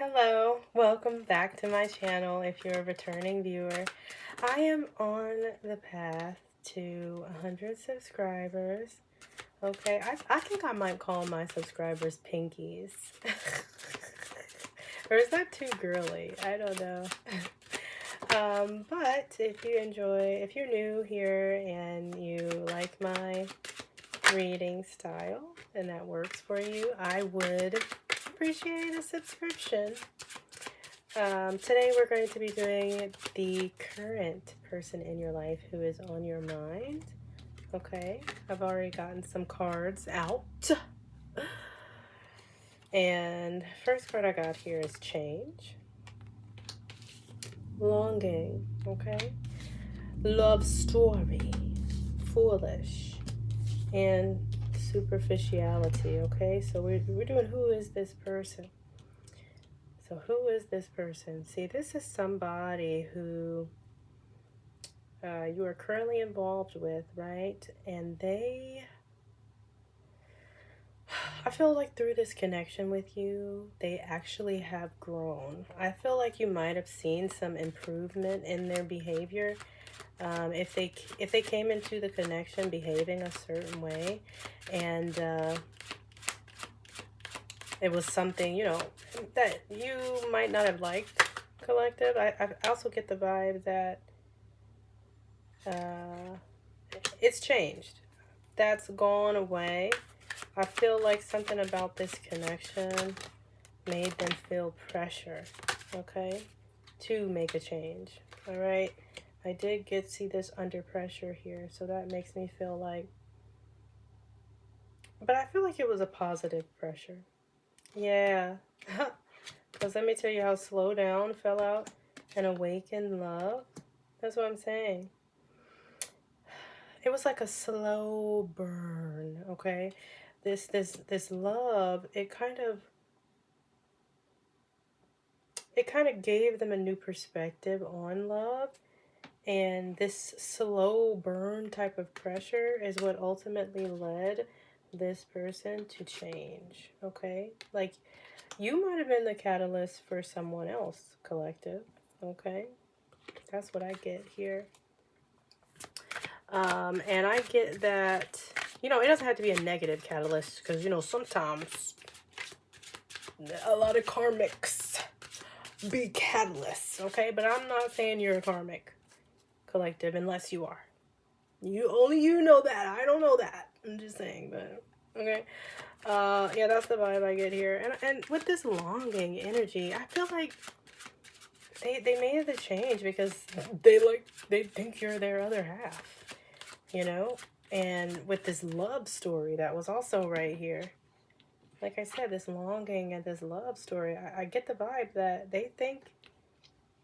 Hello, welcome back to my channel if you're a returning viewer. I am on the path to 100 subscribers. Okay, I think I might call my subscribers Pinkies. Or is that too girly? I don't know. But if you're new here and you like my reading style and that works for you, I would appreciate a subscription. Today we're going to be doing the current person in your life who is on your mind. Okay, I've already gotten some cards out. And first card I got here is change, longing, okay, love story, foolish, and superficiality. Okay, so we're doing who is this person. So who is this person? See, this is somebody who you are currently involved with, right? And I feel like through this connection with you, they actually have grown. I feel like you might have seen some improvement in their behavior. If they came into the connection behaving a certain way, and it was something, that you might not have liked, collective. I also get the vibe that it's changed. That's gone away. I feel like something about this connection made them feel pressure, okay, to make a change, all right? I did see this under pressure here, so that makes me feel like, but I feel like it was a positive pressure. Yeah. Because let me tell you how slow down fell out and awaken love. That's what I'm saying. It was like a slow burn, okay? This love, it kind of gave them a new perspective on love. And this slow burn type of pressure is what ultimately led this person to change, okay? Like, you might have been the catalyst for someone else, collective, okay? That's what I get here. And I get that, it doesn't have to be a negative catalyst, because, sometimes a lot of karmics be catalysts, okay? But I'm not saying you're a karmic, collective, unless you are. Only you know that. I don't know that. I'm just saying, but okay. Yeah, that's the vibe I get here. And with this longing energy, I feel like they made the change because they think you're their other half, And with this love story that was also right here, like I said, this longing and this love story, I get the vibe that they think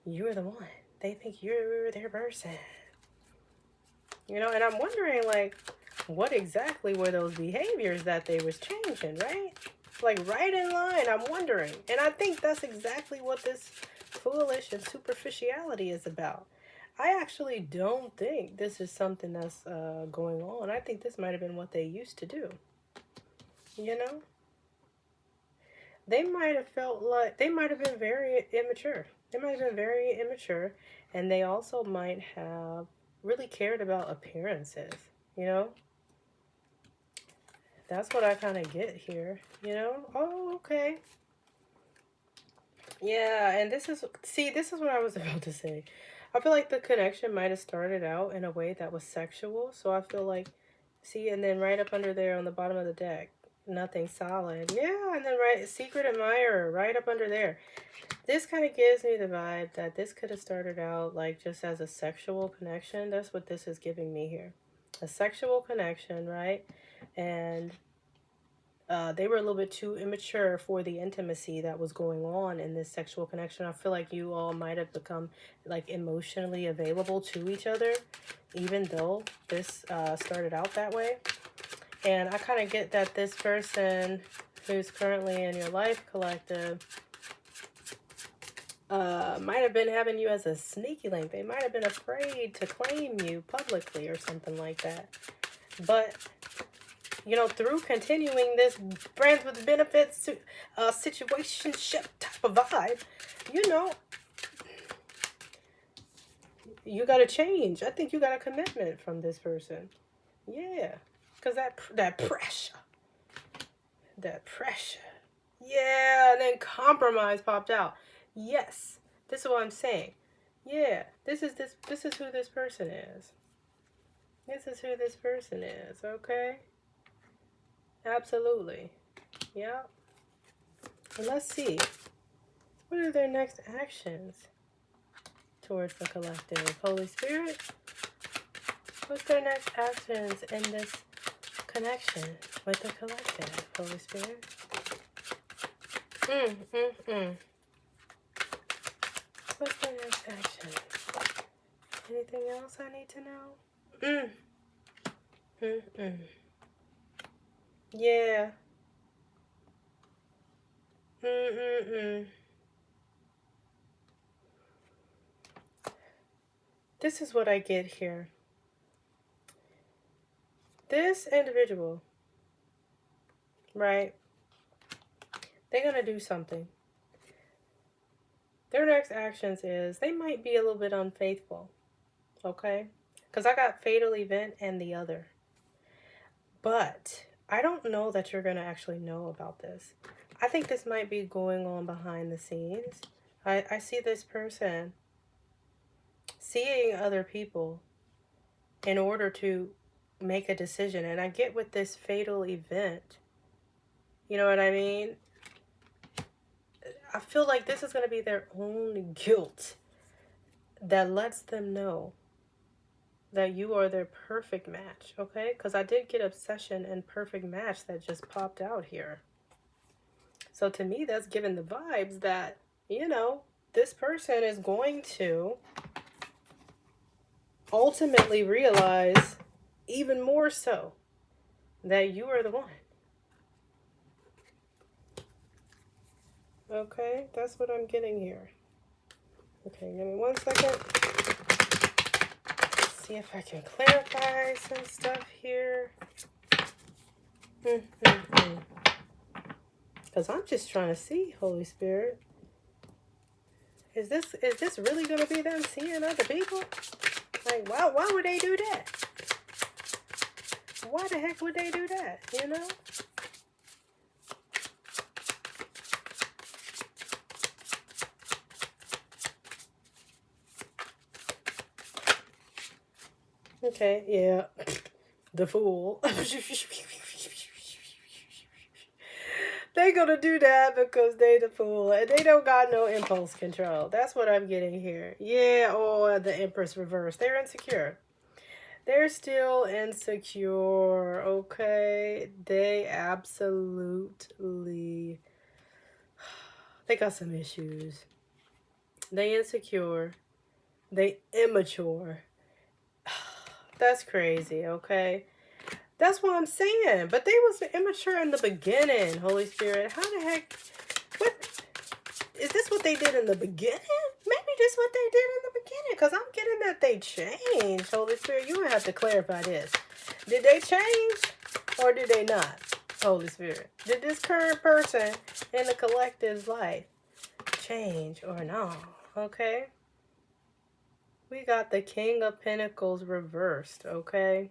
you're the one. They think you're their person. And I'm wondering, like, what exactly were those behaviors that they was changing, right? Like, right in line, I'm wondering. And I think that's exactly what this foolish and superficiality is about. I actually don't think this is something that's going on. I think this might have been what they used to do. They might have felt like, they might have been very immature. They might have been very immature. And they also might have really cared about appearances, That's what I kind of get here, Oh, okay. Yeah, and this is what I was about to say. I feel like the connection might have started out in a way that was sexual. So I feel like, and then right up under there on the bottom of the deck, nothing solid. Yeah, and then secret admirer, right up under there. This kind of gives me the vibe that this could have started out like just as a sexual connection. That's what this is giving me here. A sexual connection, right? And they were a little bit too immature for the intimacy that was going on in this sexual connection. I feel like you all might have become like emotionally available to each other, even though this started out that way. And I kind of get that this person who's currently in your life, collective, might have been having you as a sneaky link. They might have been afraid to claim you publicly or something like that. But you know, through continuing this friends with benefits situationship type of vibe, you know, you got to change. I think you got a commitment from this person. Yeah. Because that pressure. That pressure. Yeah. And then compromise popped out. Yes. This is what I'm saying. Yeah. This is who this person is. This is who this person is. Okay. Absolutely. Yeah. And let's see. What are their next actions towards the collective? Holy Spirit? What's their next actions in this connection with the collective? Holy Spirit? What's their next action? Anything else I need to know? Yeah. This is what I get here. This individual, right? They're going to do something. Their next actions is they might be a little bit unfaithful. Okay? Because I got fatal event and the other. But I don't know that you're going to actually know about this. I think this might be going on behind the scenes. I see this person seeing other people in order to make a decision. And I get with this fatal event. You know what I mean? I feel like this is going to be their own guilt that lets them know that you are their perfect match, okay? Because I did get obsession and perfect match that just popped out here. So to me, that's giving the vibes that, you know, this person is going to ultimately realize even more so that you are the one. Okay, that's what I'm getting here. Okay, give me 1 second. See if I can clarify some stuff here. Because I'm just trying to see, Holy Spirit. Is this really going to be them seeing other people? Like, why would they do that? Why the heck would they do that, you know? Okay, yeah. The fool. They gonna do that because they the fool. And they don't got no impulse control. That's what I'm getting here. Yeah, or the Empress reverse. They're insecure. They're still insecure, okay? They absolutely... They got some issues. They insecure. They immature. That's crazy, okay? That's what I'm saying. But they was immature in the beginning, Holy Spirit. How the heck? What? Is this what they did in the beginning? Maybe this what they did in the beginning. Because I'm getting that they changed, Holy Spirit. You have to clarify this. Did they change or did they not, Holy Spirit? Did this current person in the collective's life change or not? Okay? We got the King of Pentacles reversed, okay?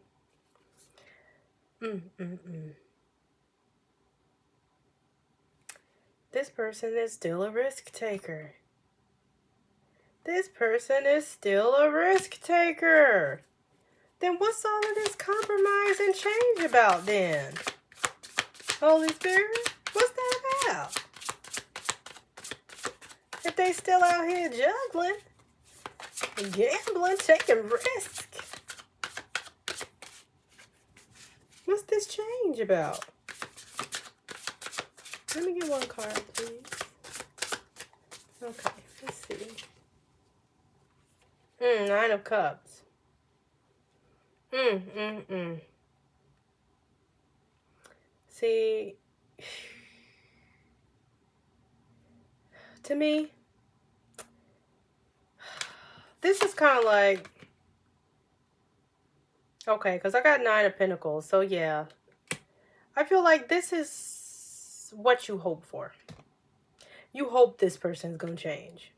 This person is still a risk taker. This person is still a risk taker. Then what's all of this compromise and change about then? Holy Spirit, what's that about? If they still out here juggling, gambling, taking risk. What's this change about? Let me get one card, please. Okay, let's see. 9 of Cups. See, to me, this is kind of like, okay, because I got 9 of Pentacles, so yeah. I feel like this is what you hope for. You hope this person's going to change.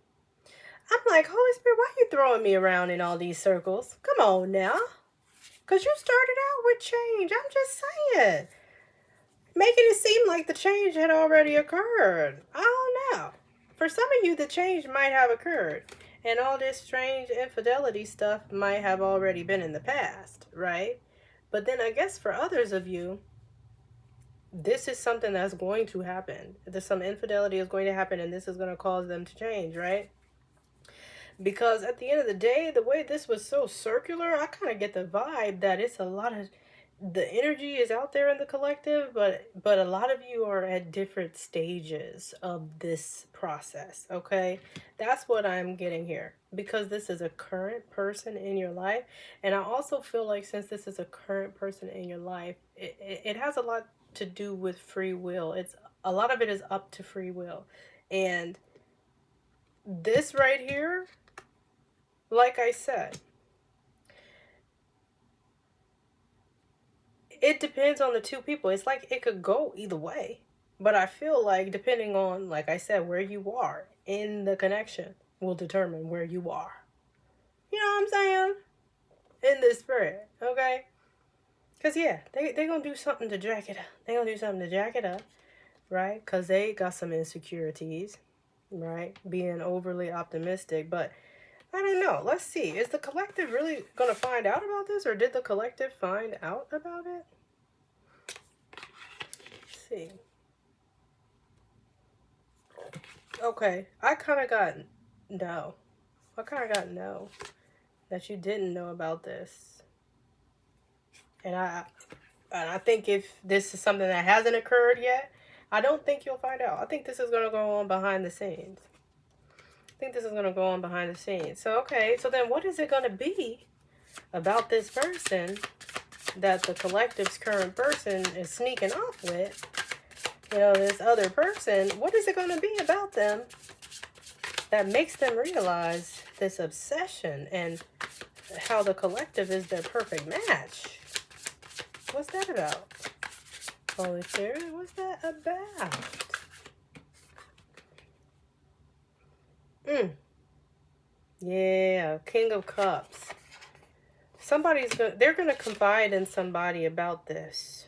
I'm like, Holy Spirit, why are you throwing me around in all these circles? Come on now. Because you started out with change. I'm just saying. Making it seem like the change had already occurred. I don't know. For some of you, the change might have occurred. And all this strange infidelity stuff might have already been in the past, right? But then I guess for others of you, this is something that's going to happen. There's some infidelity is going to happen, and this is going to cause them to change, right? Because at the end of the day, the way this was so circular, I kind of get the vibe that it's a lot of, the energy is out there in the collective, but a lot of you are at different stages of this process, okay? That's what I'm getting here, because this is a current person in your life. And I also feel like since this is a current person in your life, it has a lot to do with free will. It's a lot of it is up to free will. And this right here, like I said, it depends on the two people. It's like it could go either way. But I feel like depending on, like I said, where you are in the connection will determine where you are. You know what I'm saying? In this spirit, okay? Because, yeah, they going to do something to jack it up. They going to do something to jack it up, right? Because they got some insecurities, right? Being overly optimistic. But I don't know. Let's see. Is the collective really going to find out about this? Or did the collective find out about it? Let's see. Okay. I kind of got no. I kind of got no. That you didn't know about this. And I think if this is something that hasn't occurred yet, I don't think you'll find out. I think this is going to go on behind the scenes. So, okay. So then what is it going to be about this person that the collective's current person is sneaking off with? You know, this other person. What is it going to be about them that makes them realize this obsession and how the collective is their perfect match? What's that about? Holy Spirit, what's that about? Yeah, King of Cups. They're gonna confide in somebody about this.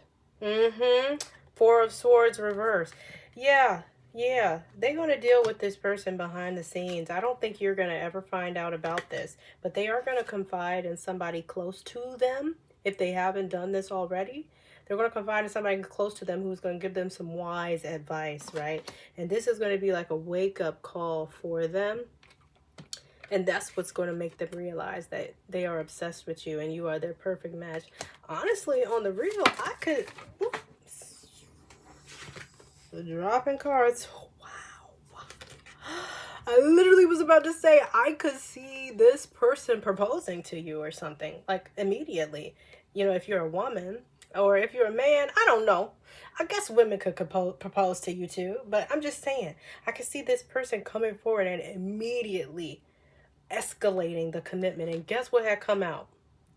Four of Swords reverse. Yeah. They're gonna deal with this person behind the scenes. I don't think you're gonna ever find out about this, but they are gonna confide in somebody close to them. If they haven't done this already, they're going to confide in somebody close to them who's going to give them some wise advice, right? And this is going to be like a wake-up call for them. And that's what's going to make them realize that they are obsessed with you and you are their perfect match. Honestly, on the real, I could... dropping cards. Wow. I literally was about to say I could see this person proposing to you or something, like immediately. You know, if you're a woman or if you're a man, I don't know. I guess women could propose to you too, but I'm just saying, I could see this person coming forward and immediately escalating the commitment. And guess what had come out?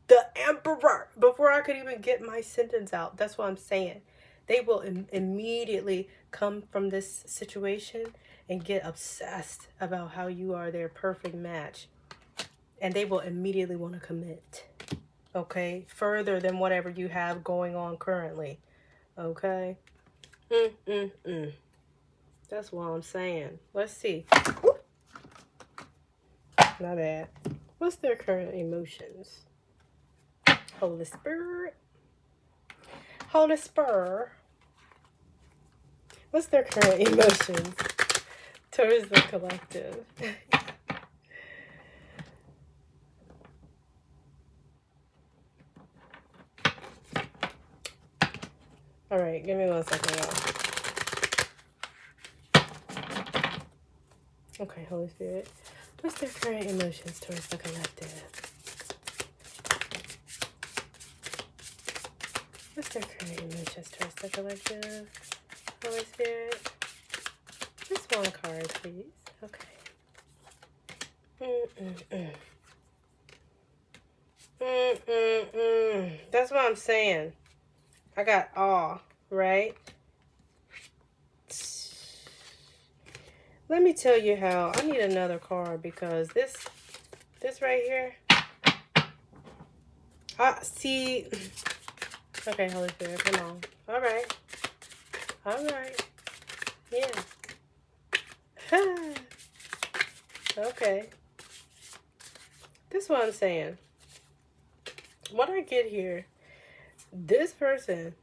The Emperor. Before I could even get my sentence out. That's what I'm saying. They will immediately come from this situation and get obsessed about how you are their perfect match. And they will immediately want to commit. Okay? Further than whatever you have going on currently. Okay? That's what I'm saying. Let's see. Ooh. Not bad. What's their current emotions? Holy Spirit. Holy Spirit. What's their current emotions towards the collective? All right, give me 1 second, y'all. Okay, Holy Spirit. What's their current emotions towards the collective? What's their current emotions towards the collective? Holy Spirit. Just one card, please. Okay. That's what I'm saying. I got awe. right? Let me tell you how. I need another card because this right here. I see. Okay, Holy Spirit, come on. All right. All right. Yeah. Okay. This is what I'm saying. What I get here, this person,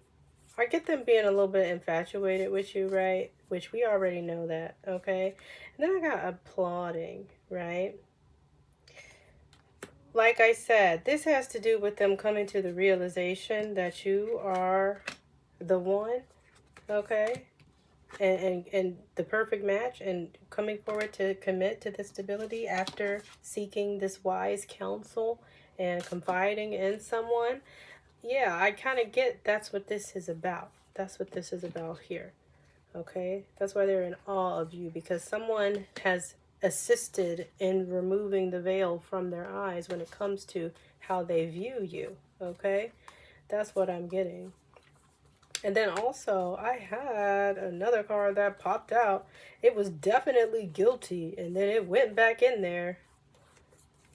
I get them being a little bit infatuated with you, right? Which we already know that, okay? And then I got applauding, right? Like I said, this has to do with them coming to the realization that you are the one, okay? And the perfect match, and coming forward to commit to the stability after seeking this wise counsel and confiding in someone. Yeah, I kind of get that's what this is about. That's what this is about here. Okay? That's why they're in awe of you, because someone has assisted in removing the veil from their eyes when it comes to how they view you. Okay? That's what I'm getting. And then also, I had another card that popped out. It was definitely guilty, and then it went back in there.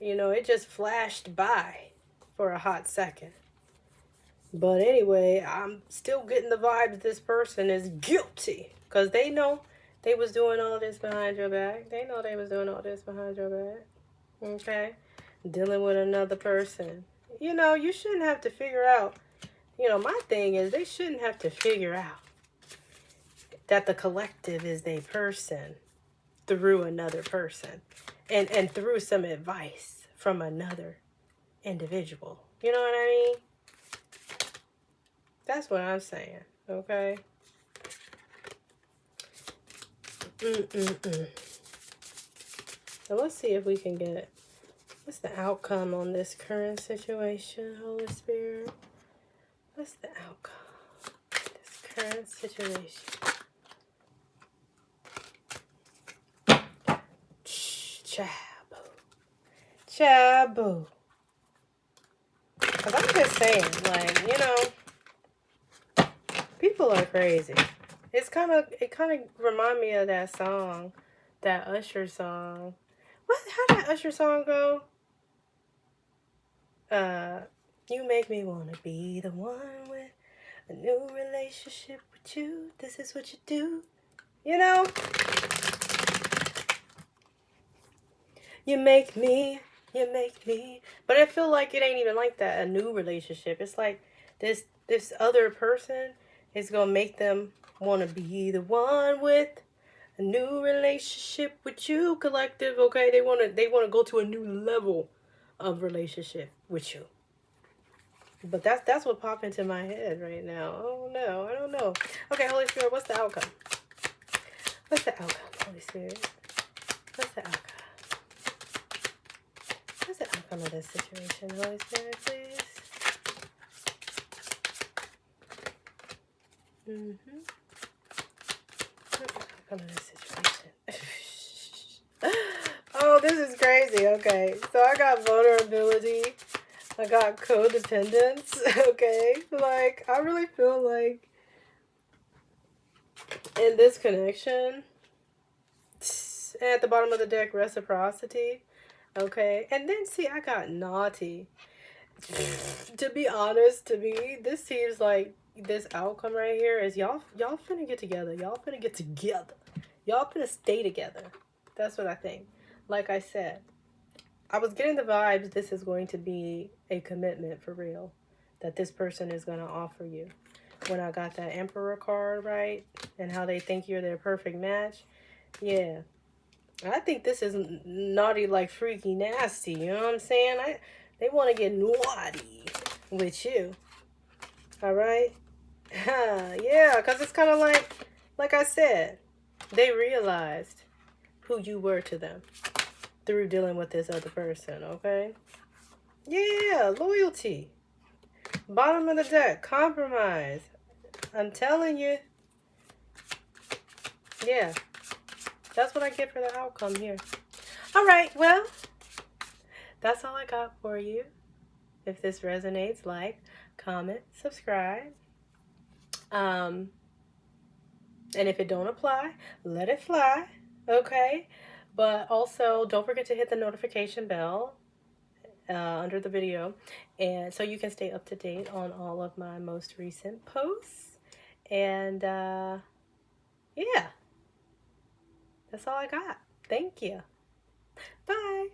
You know, it just flashed by for a hot second. But anyway, I'm still getting the vibes this person is guilty. Because they know they was doing all this behind your back. They know they was doing all this behind your back. Okay? Dealing with another person. You know, you shouldn't have to figure out. You know, my thing is they shouldn't have to figure out that the collective is their person through another person. And through some advice from another individual. You know what I mean? That's what I'm saying, okay? So let's see if we can get, what's the outcome on this current situation, Holy Spirit? What's the outcome of this current situation? Chabu. Chabu. Because I'm just saying, like, you know, people are crazy. It kind of remind me of that song, that Usher song. How did that Usher song go? You make me want to be the one with a new relationship with you. This is what you do. You know? You make me. But I feel like it ain't even like that, a new relationship. It's like this other person is going to make them want to be the one with a new relationship with you, collective, okay? They want to go to a new level of relationship with you. But that's what popped into my head right now. Oh no, I don't know. Okay, Holy Spirit, what's the outcome? What's the outcome, Holy Spirit? What's the outcome? What's the outcome of this situation, Holy Spirit, please? What's the outcome of this situation? Oh, this is crazy. Okay, so I got vulnerability. I got codependence. Okay, like I really feel like in this connection, at the bottom of the deck, reciprocity. Okay, and then see, I got naughty. To be honest, to me, this seems like this outcome right here is y'all finna get together. Y'all finna get together. Y'all finna stay together. That's what I think. Like I said, I was getting the vibes this is going to be a commitment for real. That this person is going to offer you. When I got that Emperor card, right? And how they think you're their perfect match. Yeah. I think this is naughty like freaky nasty. You know what I'm saying? They want to get naughty with you. Alright? Yeah, because it's kind of like I said, they realized who you were to them through dealing with this other person, okay? Yeah, loyalty. Bottom of the deck, compromise. I'm telling you. Yeah. That's what I get for the outcome here. All right, well, that's all I got for you. If this resonates, like, comment, subscribe. And if it don't apply, let it fly, okay? But also, don't forget to hit the notification bell under the video, and so you can stay up to date on all of my most recent posts. And yeah, that's all I got. Thank you. Bye.